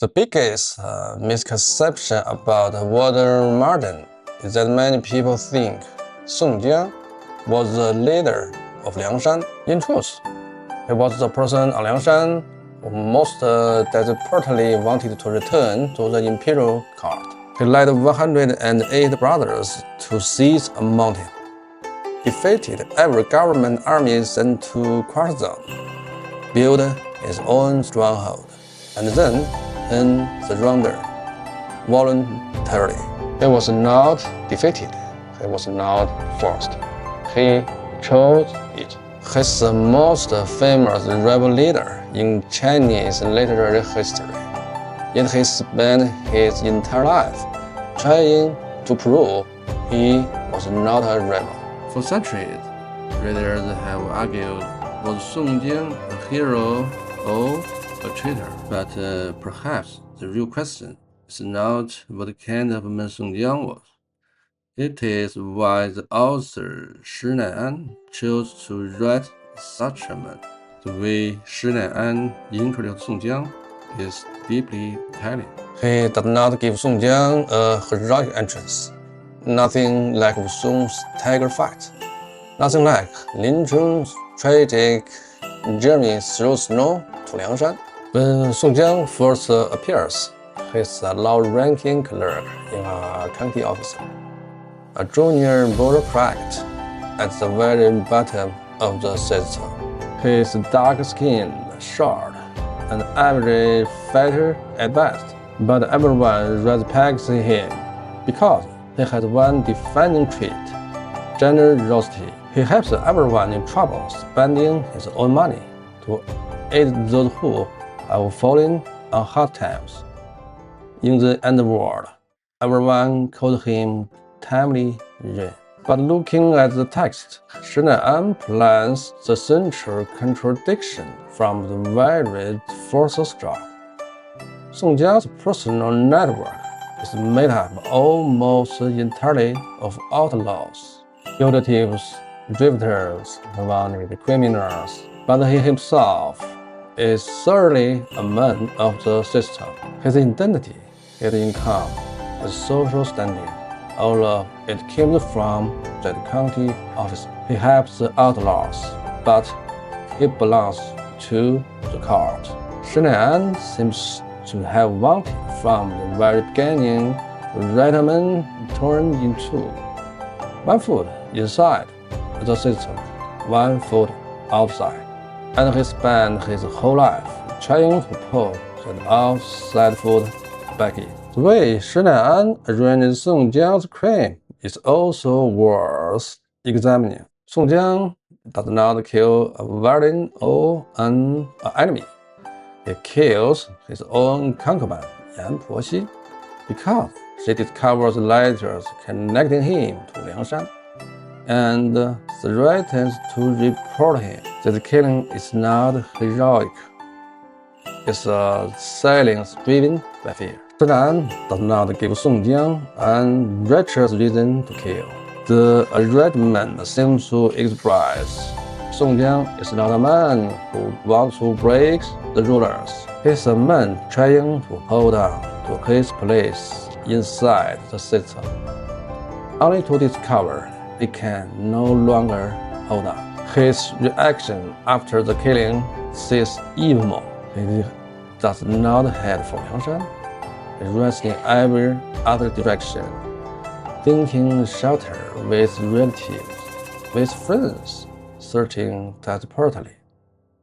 The biggest misconception about water margin is that many people think Song Jiang was the leader of Liangshan. In truth, he was the person on Liangshan who most desperately wanted to return to the imperial court. He led 108 brothers to seize a mountain, defeated every government army sent to crush them, built his own stronghold, and then surrendered voluntarily. He was not defeated. He was not forced. He chose it. He's the most famous rebel leader in Chinese literary history. Yet he spent his entire life trying to prove he was not a rebel. For centuries, readers have argued, was Song Jiang a hero or a traitor? But perhaps the real question is not what kind of man Song Jiang was. It is why the author Shi Nai'an chose to write such a man. The way Shi Nai'an introduced Song Jiang is deeply telling. He did not give Song Jiang a heroic entrance. Nothing like Wu Song's tiger fight. Nothing like Lin Chong's tragic journey through snow to Liangshan. When Song Jiang first appears, he's a low-ranking clerk in a county office, a junior bureaucrat at the very bottom of the system. He's dark-skinned, short, an average fighter at best, but everyone respects him because he has one defining trait: generosity. He helps everyone in trouble, spending his own money to aid those who have fallen on hard times. In the underworld, everyone called him timely rain. But looking at the text, Shi Nai'an plants the central contradiction from the very first stroke. Song Jiang's personal network is made up almost entirely of outlaws, fugitives, drifters, wanted criminals, but he himself is certainly a man of the system. His identity, his income, his social standing, all of it came from that county office. He helps the outlaws, but he belongs to the court. Shi Nai'an seems to have wanted from the very beginning to write a man turned into one foot inside the system, one foot outside. And he spent his whole life trying to pull that outside foot back in. The way Shi Nai'an arranged Song Jiang's crime is also worth examining. Song Jiang does not kill a villain or an enemy. He kills his own concubine, Yan Poxi, because she discovers letters connecting him to Liangshan and threatens to report him. This killing is not heroic. It's a silence driven by fear. Shi Nai'an does not give Song Jiang an righteous reason to kill. The arrangement seems to express Song Jiang is not a man who wants to break the rulers. He's a man trying to hold on to his place inside the system, only to discover he can no longer hold on. His reaction after the killing says even more. He does not head for Liangshan. He runs in every other direction, thinking shelter with relatives, with friends, searching desperately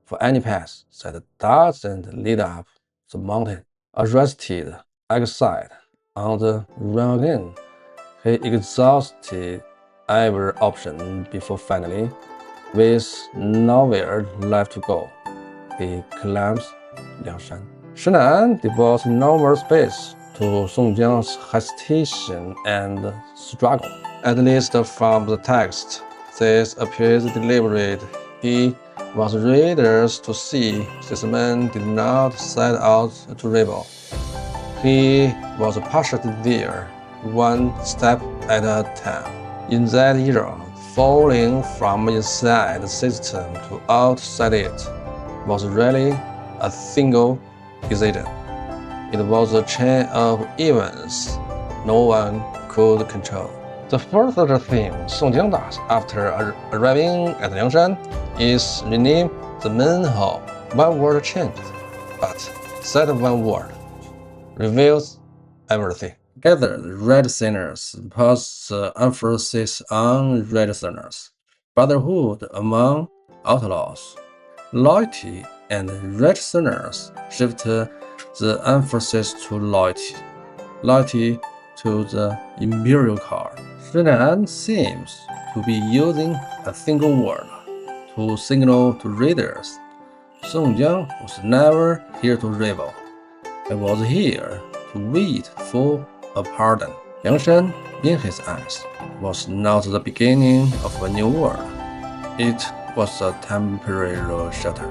for any path that doesn't lead up the mountain. Arrested, exiled, on the run again, he exhausted every option before finally, with nowhere left to go, he claims Liangshan. Shi Nai'an devotes no more space to Song Jiang's hesitation and struggle. At least from the text, this appears deliberate. He wants readers to see this man did not set out to rebel. He was partially there, one step at a time. In that era, falling from inside the system to outside it was really a single incident. It was a chain of events no one could control. The first thing Song Jiang does after arriving at Liangshan is rename the main hall. One word changed, but that one word reveals everything. Gather the red sinners, puts the emphasis on red sinners, brotherhood among outlaws, loyalty, and red sinners shift the emphasis to loyalty. Loyalty to the imperial card. Shi Nai'an seems to be using a single word to signal to readers. Song Jiang was never here to rebel. He was here to wait for a pardon. Liangshan, in his eyes, was not the beginning of a new world. It was a temporary shelter,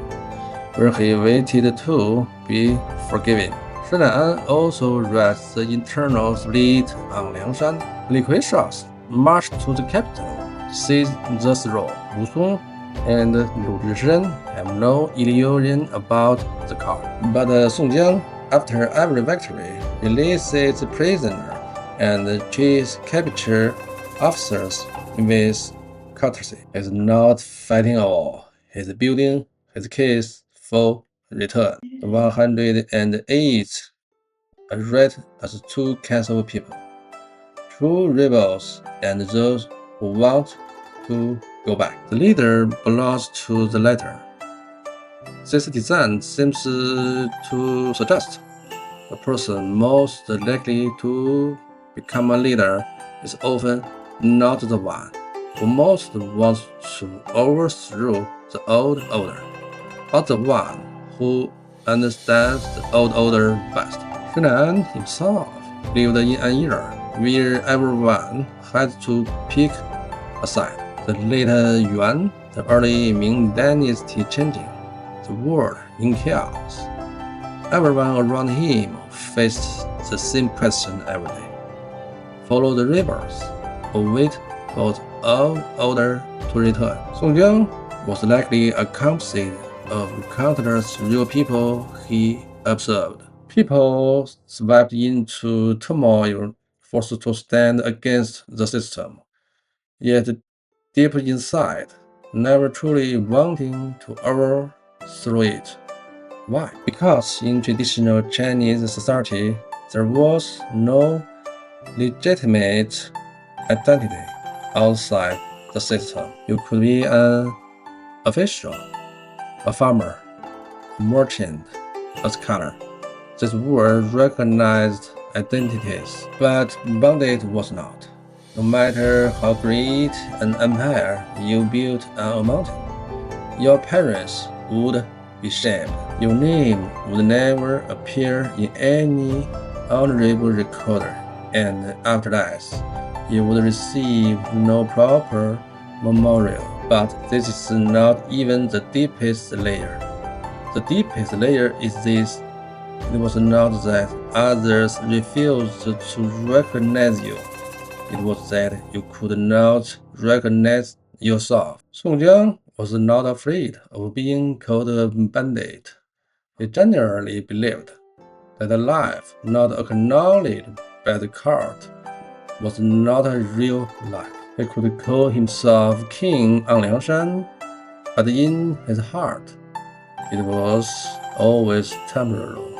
where he waited to be forgiven. Shi Nai'an also read the internal split on Liangshan. Li Kui marched to the capital, seized the throne. Wu Song and Lu Zhishen have no illusion about the card. But Song Jiang, after every victory, releases the prisoner and treats captured officers with courtesy. He's not fighting at all. He's building his case for return. The 108 are read as two kinds of people: true rebels and those who want to go back. The leader belongs to the latter. This design seems to suggest the person most likely to become a leader is often not the one who most wants to overthrow the old order, but the one who understands the old order best. Shi Nai'an himself lived in an era where everyone had to pick a side. The late Yuan, the early Ming dynasty changing, the world in chaos. Everyone around him faced the same question every day: follow the rivers or wait for the old order to return. Song Jiang was likely a composite of countless real people he observed. People swept into turmoil, forced to stand against the system, yet deep inside, never truly wanting to overthrow it. Why? Because in traditional Chinese society, there was no legitimate identity outside the system. You could be an official, a farmer, a merchant, a scholar. These were recognized identities, but bandit was not. No matter how great an empire you built on a mountain, your parents would be shamed. Your name would never appear in any honorable recorder, and after that, you would receive no proper memorial. But this is not even the deepest layer. The deepest layer is this: it was not that others refused to recognize you. It was that you could not recognize yourself. Song Jiang was not afraid of being called a bandit. He generally believed that a life not acknowledged by the court was not a real life. He could call himself king on Liangshan, but in his heart, it was always temporal,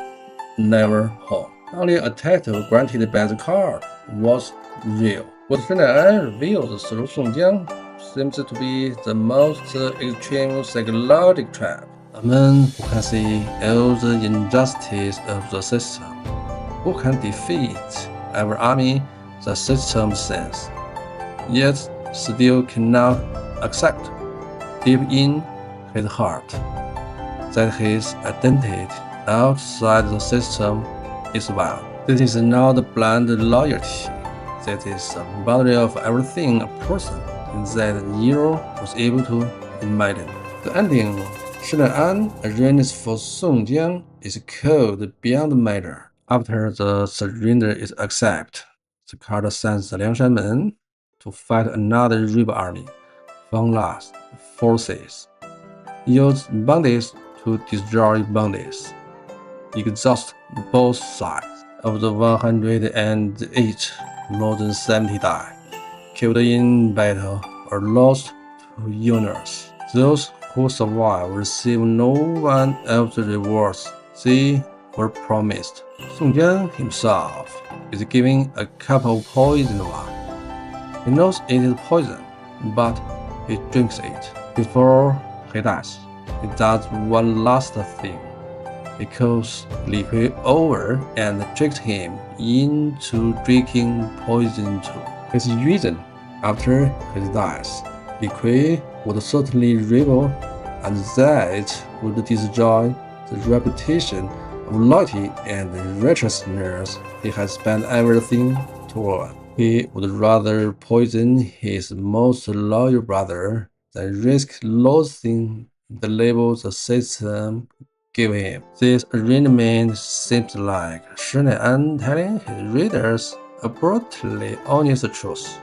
never home. Only a title granted by the court was real. What Shi Nai'an reveals through Song Jiang seems to be the most extreme psychological trap. A man who can see all the injustice of the system, who can defeat every army the system sends, yet still cannot accept deep in his heart that his identity outside the system is wild. This is not blind loyalty. That is the boundary of everything a person in that era was able to imagine. The ending Shi Nai'an arranges for Song Jiang is called beyond measure. After the surrender is accepted, the card sends the Liangshan men to fight another rebel army, Fang La's forces. Use bandits to destroy bandits. exhaust both sides. Of the 108, more than 70 died, killed in battle or lost to illness. Those who survive receive no one of the rewards they were promised. Song Jiang himself is given a cup of poisoned wine. He knows it is poison, but he drinks it. Before he dies, he does one last thing. He calls Li Kui over and tricked him into drinking poison too. His reason, after he dies, Li Kui would certainly rebel, and that would destroy the reputation of loyalty and righteousness he had spent everything toward. He would rather poison his most loyal brother than risk losing the label the system gave him. This arrangement seems like Shi Nai'an telling his readers a brutally honest truth.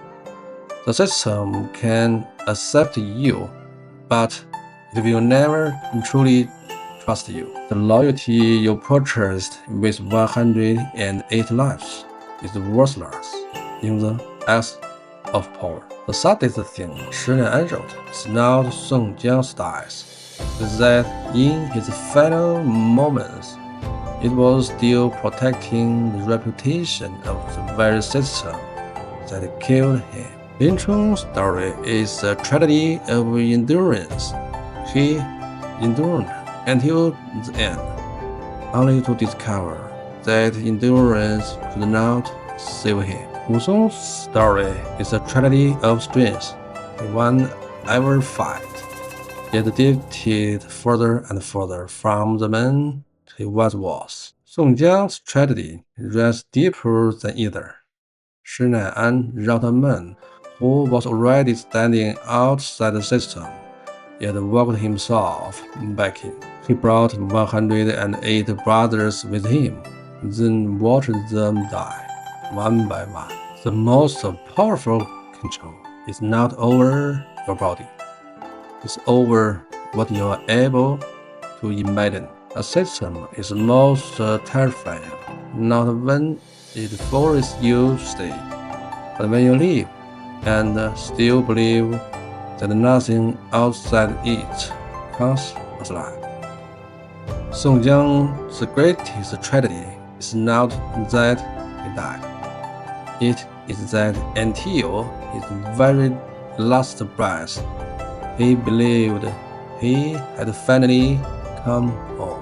The system can accept you, but it will never truly trust you. The loyalty you purchased with 108 lives is worthless in the acts of power. The saddest thing Shi Nai'an wrote is not Song Jiang's dies, is that in his final moments, it was still protecting the reputation of the very system that killed him. Lin Chong's story is a tragedy of endurance. He endured until the end, only to discover that endurance could not save him. Wu Song's story is a tragedy of strength. He won every fight, yet drifted further and further from the man he once was. Song Jiang's tragedy runs deeper than either. Shi Nai'an wrote a man who was already standing outside the system, yet walked himself back in. He brought 108 brothers with him, then watched them die, one by one. The most powerful control is not over your body. It's over what you are able to imagine. A system is most terrifying, not when it forces you to stay, but when you leave and still believe that nothing outside it counts as life. Song Jiang's greatest tragedy is not that he died. It is that until his very last breath, he believed he had finally come home.